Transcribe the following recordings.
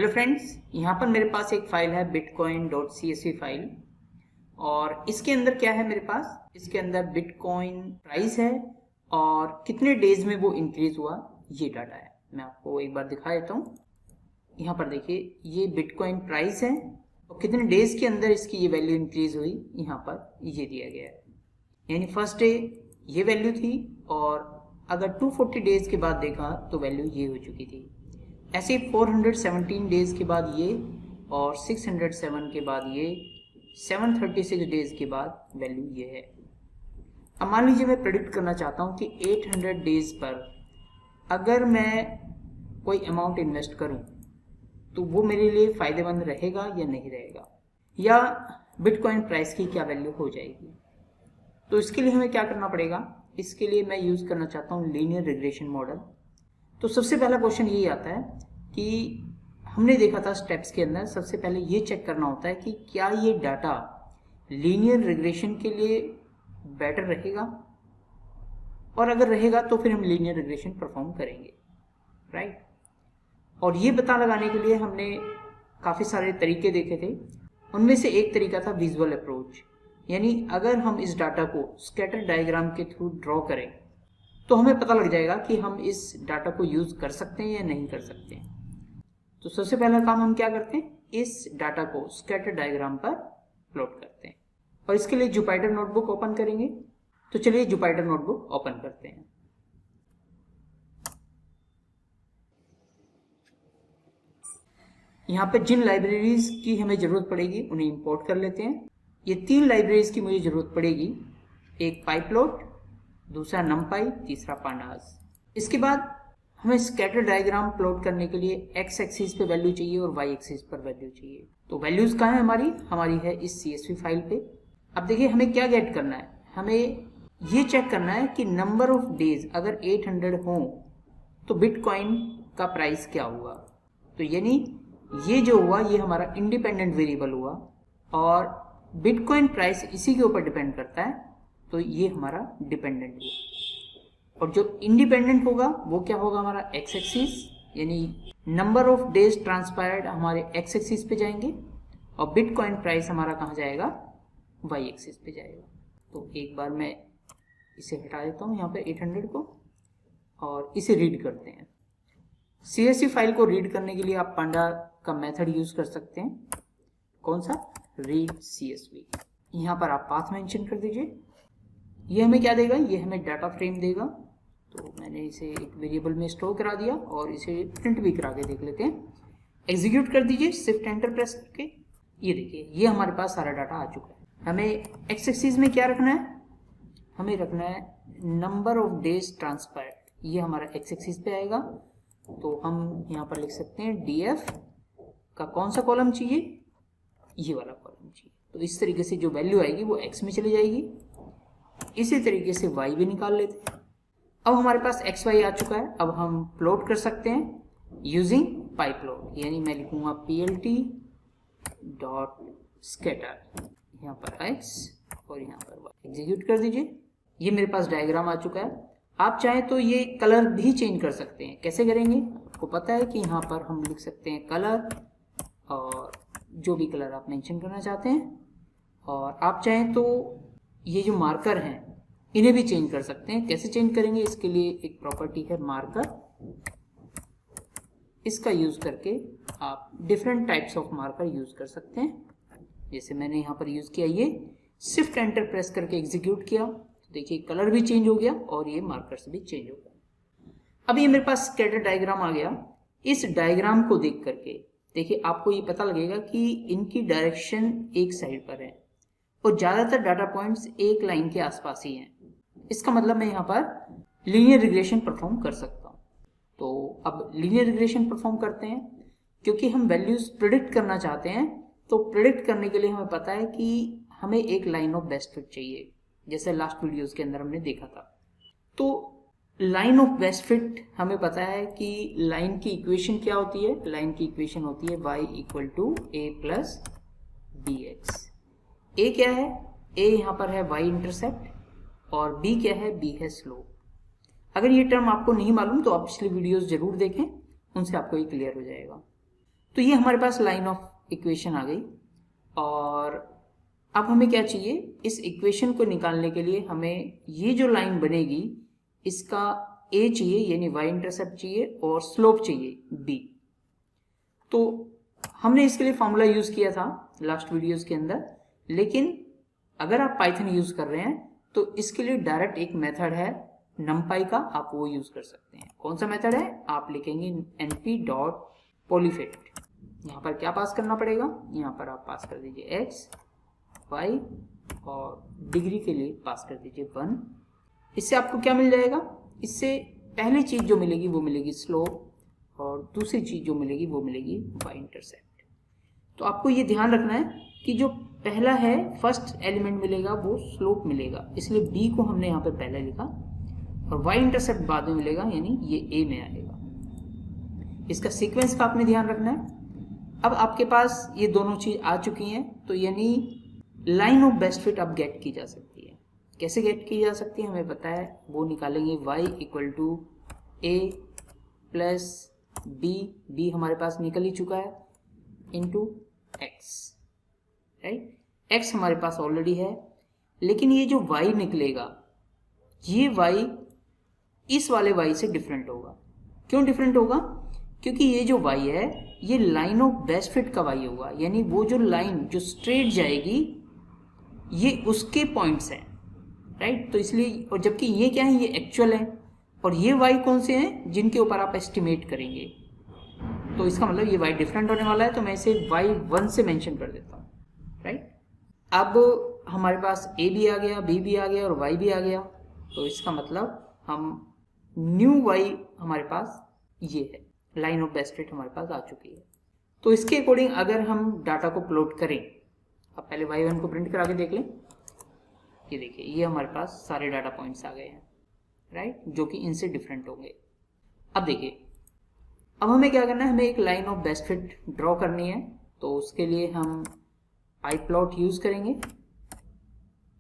Hello friends, यहाँ पर मेरे पास एक फाइल है bitcoin.csv फाइल। और इसके अंदर क्या है मेरे पास, इसके अंदर बिटकॉइन प्राइस है और कितने डेज में वो इंक्रीज हुआ ये डाटा है। मैं आपको एक बार दिखा देता हूँ। यहाँ पर देखिए, ये बिटकॉइन प्राइस है और कितने डेज के अंदर इसकी ये वैल्यू इंक्रीज हुई, यहाँ पर ये दिया गया है। यानी फर्स्ट डे ये वैल्यू थी और अगर 240 डेज के बाद देखा तो वैल्यू ये हो चुकी थी। ऐसे 417 डेज के बाद ये और 607 के बाद ये, 736 डेज के बाद वैल्यू ये है। अब मान लीजिए मैं प्रेडिक्ट करना चाहता हूँ कि 800 डेज पर अगर मैं कोई अमाउंट इन्वेस्ट करूँ तो वो मेरे लिए फ़ायदेमंद रहेगा या नहीं रहेगा, या बिटकॉइन प्राइस की क्या वैल्यू हो जाएगी। तो इसके लिए हमें क्या करना पड़ेगा, इसके लिए मैं यूज़ करना चाहता हूँ लीनियर रिग्रेशन मॉडल। तो सबसे पहला क्वेश्चन यही आता है कि हमने देखा था स्टेप्स के अंदर, सबसे पहले ये चेक करना होता है कि क्या ये डाटा लीनियर रिग्रेशन के लिए बेटर रहेगा, और अगर रहेगा तो फिर हम लीनियर रिग्रेशन परफॉर्म करेंगे, राइट। और ये पता लगाने के लिए हमने काफ़ी सारे तरीके देखे थे। उनमें से एक तरीका था विजुअल अप्रोच, यानी अगर हम इस डाटा को स्कैटर डायग्राम के थ्रू ड्रॉ करें तो हमें पता लग जाएगा कि हम इस डाटा को यूज़ कर सकते हैं या नहीं कर सकते हैं। तो सबसे पहला काम हम क्या करते हैं, इस डाटा को स्कैटर डायग्राम पर प्लॉट करते हैं। और इसके लिए जुपिटर नोटबुक ओपन करेंगे। तो चलिए जुपिटर नोटबुक ओपन करते हैं। यहाँ पे जिन लाइब्रेरीज की हमें ज़रूरत पड़ेगी उन्हें इंपोर्ट कर लेते हैं। ये 3 लाइब्रेरीज की मुझे ज़रूरत पड़ेगी, एक पाइप्लॉट, दूसरा नमपाई, तीसरा पांडास। इसके बाद हमें स्कैटर डायग्राम प्लॉट करने के लिए एक्स एक्सिस पे वैल्यू चाहिए और वाई एक्सिस पर वैल्यू चाहिए। तो वैल्यूज कहाँ है हमारी है इस CSV फाइल पे। अब देखिए हमें क्या गेट करना है, हमें ये चेक करना है कि नंबर ऑफ डेज अगर 800 हो तो बिटकॉइन का प्राइस क्या हुआ। तो यानी ये जो हुआ ये हमारा इंडिपेंडेंट वेरिएबल हुआ और बिटकॉइन प्राइस इसी के ऊपर डिपेंड करता है, तो ये हमारा डिपेंडेंट हुआ। और जो इंडिपेंडेंट होगा वो क्या होगा, हमारा एक्स एक्सिस, यानी नंबर ऑफ डेज ट्रांसपायर्ड हमारे एक्स एक्सिस पे जाएंगे और बिटकॉइन प्राइस हमारा कहाँ जाएगा, वाई एक्सिस पे जाएगा। तो एक बार मैं इसे हटा देता हूँ यहाँ पे 800 को और इसे रीड करते हैं। CSV फाइल को रीड करने के लिए आप पांडा का मेथड यूज कर सकते हैं। कौन सा, रीड CSV। यहाँ पर आप पाथ मेंशन कर दीजिए। ये हमें क्या देगा, ये हमें डाटा फ्रेम देगा। तो मैंने इसे एक वेरिएबल में स्टोर करा दिया और इसे प्रिंट भी करा के देख लेते हैं। एग्जीक्यूट कर दीजिए शिफ्ट एंटर प्रेस करके। ये देखिए ये हमारे पास सारा डाटा आ चुका है। हमें एक्स एक्सिस में क्या रखना है, हमें रखना है नंबर ऑफ डेज ट्रांसपायर्ड, ये हमारा एक्स एक्सिस पे आएगा। तो हम यहाँ पर लिख सकते हैं DF का कौन सा कॉलम चाहिए, ये वाला कॉलम चाहिए। तो इस तरीके से जो वैल्यू आएगी वो एक्स में चली जाएगी। इसी तरीके से y भी निकाल लेते हैं। अब हमारे पास XY आ चुका है। अब हम प्लॉट कर सकते हैं यूजिंग पाइप्लॉट, यानी मैं लिखूंगा PLT डॉट स्कैटर, यहाँ पर x और यहाँ पर y। एग्जीक्यूट कर दीजिए। ये मेरे पास डायग्राम आ चुका है। आप चाहें तो ये कलर भी चेंज कर सकते हैं। कैसे करेंगे, आपको पता है कि यहाँ पर हम लिख सकते हैं कलर और जो भी कलर आप मेंशन करना चाहते हैं। और आप चाहें तो ये जो मार्कर हैं इन्हें भी चेंज कर सकते हैं। कैसे चेंज करेंगे, इसके लिए एक प्रॉपर्टी है मार्कर। इसका यूज करके आप different types of marker use कर सकते हैं। जैसे मैंने यहाँ पर यूज किया, ये शिफ्ट एंटर प्रेस करके एग्जीक्यूट किया तो देखिए कलर भी चेंज हो गया और ये मार्कर्स भी चेंज हो गया। अब ये मेरे पास स्कैटर डायग्राम आ गया। इस डायग्राम को देख करके देखिए आपको ये पता लगेगा कि इनकी डायरेक्शन एक साइड पर है और ज़्यादातर डाटा पॉइंट्स एक लाइन के आसपास ही हैं। इसका मतलब मैं यहाँ पर लीनियर रिग्रेशन परफॉर्म कर सकता हूँ। तो अब लीनियर रिग्रेशन परफॉर्म करते हैं। क्योंकि हम वैल्यूज प्रिडिक्ट करना चाहते हैं तो प्रिडिक्ट करने के लिए हमें पता है कि हमें एक लाइन ऑफ बेस्ट फिट चाहिए, जैसे लास्ट वीडियोज़ के अंदर हमने देखा था। तो लाइन ऑफ बेस्ट फिट हमें पता है कि लाइन की इक्वेशन क्या होती है, लाइन की इक्वेशन होती है y = a + bx। a क्या है, a यहाँ पर है y इंटरसेप्ट और b क्या है, b है स्लोप। अगर ये टर्म आपको नहीं मालूम तो आप पिछली वीडियोस जरूर देखें, उनसे आपको ये क्लियर हो जाएगा। तो ये हमारे पास लाइन ऑफ इक्वेशन आ गई। और अब हमें क्या चाहिए, इस इक्वेशन को निकालने के लिए हमें ये जो लाइन बनेगी इसका a चाहिए यानी y इंटरसेप्ट चाहिए और स्लोप चाहिए b। तो हमने इसके लिए फॉर्मूला यूज किया था लास्ट वीडियोस के अंदर, लेकिन अगर आप पाइथन यूज कर रहे हैं तो इसके लिए डायरेक्ट एक मेथड है numpy का, आप वो यूज कर सकते हैं। कौन सा मेथड है, आप लिखेंगे np.polyfit। यहाँ पर क्या पास करना पड़ेगा, यहाँ पर आप पास कर दीजिए x y और डिग्री के लिए पास कर दीजिए 1। इससे आपको क्या मिल जाएगा, इससे पहली चीज जो मिलेगी वो मिलेगी स्लोप और दूसरी चीज जो मिलेगी वो मिलेगी y इंटरसेप्ट। तो आपको ये ध्यान रखना है कि जो पहला है फर्स्ट एलिमेंट मिलेगा वो स्लोप मिलेगा, इसलिए b को हमने यहाँ पे पहले लिखा और y इंटरसेप्ट बाद में मिलेगा यानी ये a में आएगा। इसका सीक्वेंस का आपने ध्यान रखना है। अब आपके पास ये दोनों चीज आ चुकी हैं, तो यानी लाइन ऑफ बेस्ट फिट अब गेट की जा सकती है। कैसे गेट की जा सकती है हमें पता है, वो निकालेंगे y equal to a plus b हमारे पास निकल ही चुका है इंटू x, राइट। x हमारे पास ऑलरेडी है, लेकिन ये जो y निकलेगा ये y इस वाले y से डिफरेंट होगा। क्यों डिफरेंट होगा, क्योंकि ये जो y है ये लाइन ऑफ बेस्ट फिट का y होगा, यानी वो जो लाइन जो स्ट्रेट जाएगी ये उसके पॉइंट्स हैं, राइट। तो इसलिए, और जबकि ये क्या है, ये एक्चुअल है और ये y कौन से हैं जिनके ऊपर आप एस्टिमेट करेंगे, तो इसका मतलब ये y डिफरेंट होने वाला है, तो मैं इसे y1 से मेंशन कर देता हूँ, राइट। अब हमारे पास a भी आ गया, b भी आ गया और y भी आ गया, तो इसका मतलब हम न्यू y हमारे पास ये है, लाइन ऑफ बेस्ट फिट हमारे पास आ चुकी है। तो इसके अकॉर्डिंग अगर हम डाटा को प्लॉट करें, अब पहले y1 को प्रिंट करा के देख लें। ये देखिए ये हमारे पास सारे डाटा पॉइंट्स आ गए हैं, राइट, जो कि इनसे डिफरेंट होंगे। अब देखिए, अब हमें क्या करना है, हमें एक line of best fit draw करनी है, तो उसके लिए हम pyplot यूज करेंगे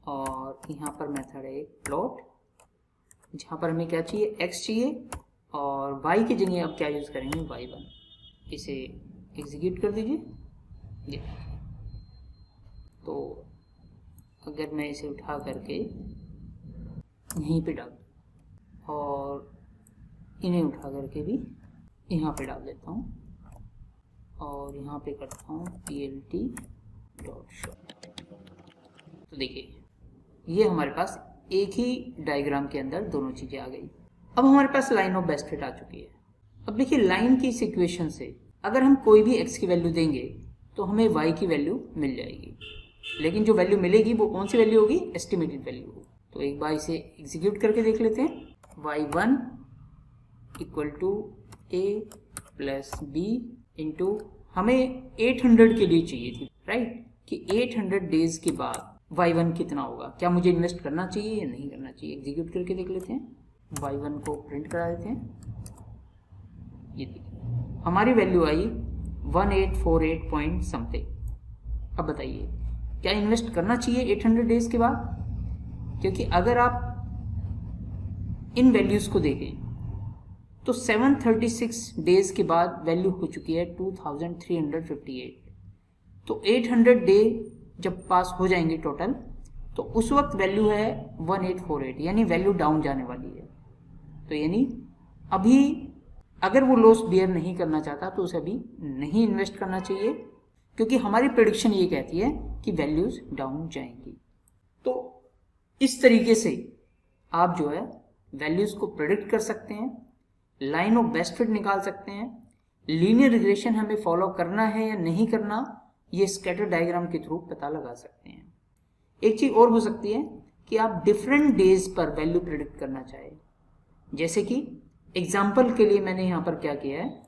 और यहाँ पर मेथड है प्लॉट, जहाँ पर हमें क्या चाहिए, x चाहिए और y की जगह अब क्या यूज करेंगे, y1। इसे एग्जीक्यूट कर दीजिए। ये तो अगर मैं इसे उठा करके यहीं पे डाल और इन्हें उठा करके भी यहाँ पे डाल देता हूँ और यहाँ पे करता हूँ plt.show, तो देखिए ये हमारे पास एक ही डायग्राम के अंदर दोनों चीजें आ गई। अब हमारे पास लाइन ऑफ बेस्ट फिट आ चुकी है। अब देखिए लाइन की इस इक्वेशन से अगर हम कोई भी x की वैल्यू देंगे तो हमें y की वैल्यू मिल जाएगी, लेकिन जो वैल्यू मिलेगी वो कौन सी वैल्यू होगी, एस्टिमेटेड वैल्यू। तो एक बार इसे एग्जीक्यूट करके देख लेते हैं। y1 equal to a plus b into, हमें 800 के लिए चाहिए थी, राइट, कि 800 डेज के बाद y1 कितना होगा, क्या मुझे इन्वेस्ट करना चाहिए या नहीं करना चाहिए। एग्जीक्यूट करके देख लेते हैं, y1 को प्रिंट करा देते हैं। ये देखिए हमारी वैल्यू आई 1848 पॉइंट समथिंग। अब बताइए क्या इन्वेस्ट करना चाहिए 800 डेज के बाद, क्योंकि अगर आप इन वैल्यूज को देखें तो 736 डेज के बाद वैल्यू हो चुकी है 2358। तो 800 डे जब पास हो जाएंगे टोटल, तो उस वक्त वैल्यू है 1848, यानी वैल्यू डाउन जाने वाली है। तो यानी अभी अगर वो लॉस बियर नहीं करना चाहता तो उसे अभी नहीं इन्वेस्ट करना चाहिए, क्योंकि हमारी प्रेडिक्शन ये कहती है कि वैल्यूज डाउन जाएंगी। तो इस तरीके से आप जो है वैल्यूज को प्रेडिक्ट कर सकते हैं, लाइन ऑफ बेस्ट फिट निकाल सकते हैं। लीनियर रिग्रेशन हमें फॉलो करना है या नहीं करना, ये स्कैटर डायग्राम के थ्रू पता लगा सकते हैं। एक चीज और हो सकती है कि आप डिफरेंट डेज पर वैल्यू प्रेडिक्ट करना चाहें, जैसे कि एग्जाम्पल के लिए मैंने यहाँ पर क्या किया है,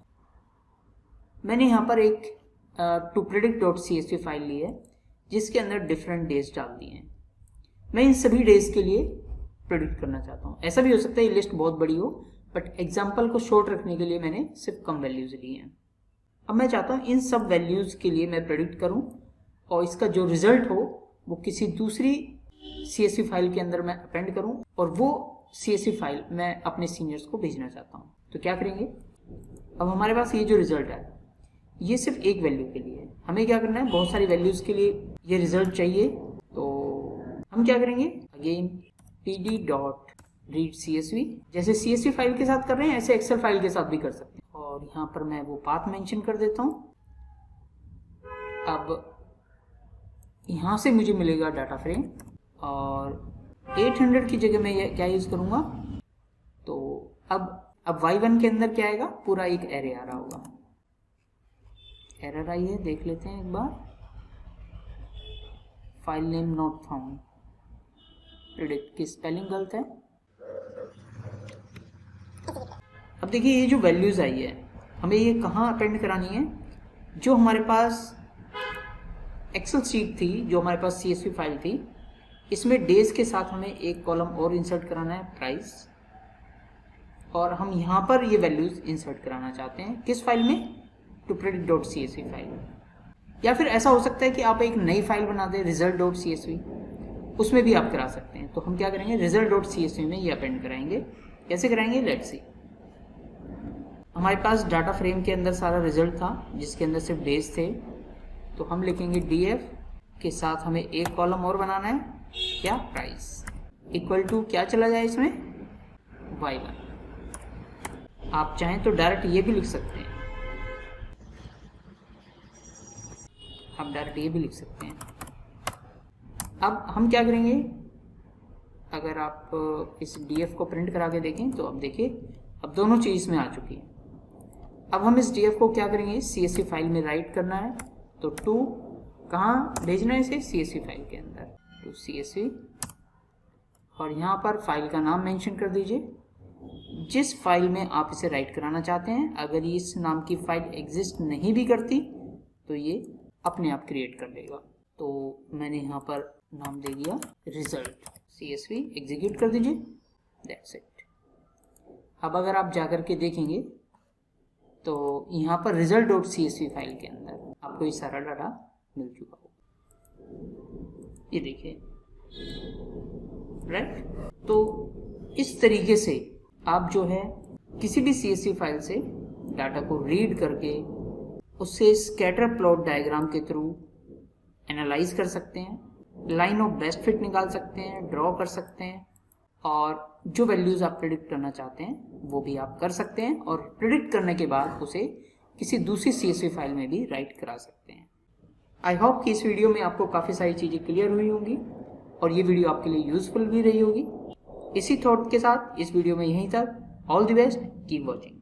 मैंने यहाँ पर एक topredict.csv फाइल ली है जिसके अंदर डिफरेंट डेज डाल दिए हैं। मैं इन सभी डेज के लिए प्रेडिक्ट करना चाहता हूँ। ऐसा भी हो सकता है ये लिस्ट बहुत बड़ी हो, बट एग्जाम्पल को शॉर्ट रखने के लिए मैंने सिर्फ कम वैल्यूज ली हैं। अब मैं चाहता हूँ इन सब वैल्यूज के लिए मैं प्रेडिक्ट करूँ और इसका जो रिजल्ट हो वो किसी दूसरी CSV फाइल के अंदर मैं अपेंड करूँ और वो CSV फाइल मैं अपने सीनियर्स को भेजना चाहता हूँ। तो क्या करेंगे, अब हमारे पास ये जो रिजल्ट है ये सिर्फ एक वैल्यू के लिए है। हमें क्या करना है, बहुत सारी वैल्यूज़ के लिए ये रिजल्ट चाहिए। तो हम क्या करेंगे, अगेन td.read_csv, जैसे CSV फाइल के साथ कर रहे हैं ऐसे एक्सेल फाइल के साथ भी कर सकते हैं। और यहाँ पर मैं वो पाथ मेंशन कर देता हूँ। अब यहाँ से मुझे मिलेगा डाटा फ्रेम, और 800 की जगह मैं ये क्या यूज़ करूँगा, तो अब y1 के अंदर क्या आएगा, पूरा एक एरे आ रहा होगा। एरर आई है, देख लेते हैं एक बार। File name not found, predict की स्पेलिंग गलत है। अब देखिए ये जो वैल्यूज़ आई है हमें ये कहाँ अपेंड करानी है, जो हमारे पास एक्सेल शीट थी, जो हमारे पास CSV फाइल थी, इसमें डेज के साथ हमें एक कॉलम और इंसर्ट कराना है, प्राइस, और हम यहाँ पर ये वैल्यूज इंसर्ट कराना चाहते हैं किस फाइल में, टू predict.csv फाइल। या फिर ऐसा हो सकता है कि आप एक नई फाइल बना दें result.csv, उसमें भी आप करा सकते हैं। तो हम क्या करेंगे, result.csv में ये अपेंड कराएंगे। कैसे कराएंगे, लेट्स सी। हमारे पास डाटा फ्रेम के अंदर सारा रिजल्ट था जिसके अंदर सिर्फ डेज थे, तो हम लिखेंगे df के साथ हमें एक कॉलम और बनाना है, क्या, प्राइस, इक्वल टू क्या चला जाए इसमें, y1। आप चाहें तो डायरेक्ट ये भी लिख सकते हैं, आप डायरेक्ट ये भी लिख सकते हैं। अब हम क्या करेंगे, अगर आप इस df को प्रिंट करा के देखें तो अब देखिए अब दोनों चीज़ इसमें आ चुकी है। अब हम इस df को क्या करेंगे, CSV फाइल में राइट करना है, तो टू कहाँ भेजना है इसे, CSV फाइल के अंदर, टू CSV, और यहाँ पर फाइल का नाम मेंशन कर दीजिए जिस फाइल में आप इसे राइट कराना चाहते हैं। अगर इस नाम की फाइल एग्जिस्ट नहीं भी करती तो ये अपने आप क्रिएट कर लेगा। तो मैंने यहाँ पर नाम दे दिया रिजल्ट CSV, एग्जीक्यूट कर दीजिए, दैट्स इट। अब अगर आप जाकर के देखेंगे तो यहाँ पर result.csv फाइल के अंदर आपको ये सारा डाटा मिल चुका होगा, ये देखिए, राइट। तो इस तरीके से आप जो है किसी भी CSV फाइल से डाटा को रीड करके उससे स्कैटर प्लॉट डायग्राम के थ्रू एनालाइज कर सकते हैं, लाइन ऑफ बेस्ट फिट निकाल सकते हैं, ड्रॉ कर सकते हैं, और जो वैल्यूज़ आप प्रिडिक्ट करना चाहते हैं वो भी आप कर सकते हैं, और प्रिडिक्ट करने के बाद उसे किसी दूसरी CSV फाइल में भी राइट करा सकते हैं। आई होप कि इस वीडियो में आपको काफ़ी सारी चीज़ें क्लियर हुई होंगी और ये वीडियो आपके लिए यूज़फुल भी रही होगी। इसी थॉट के साथ इस वीडियो में यहीं तक। All the best, keep watching.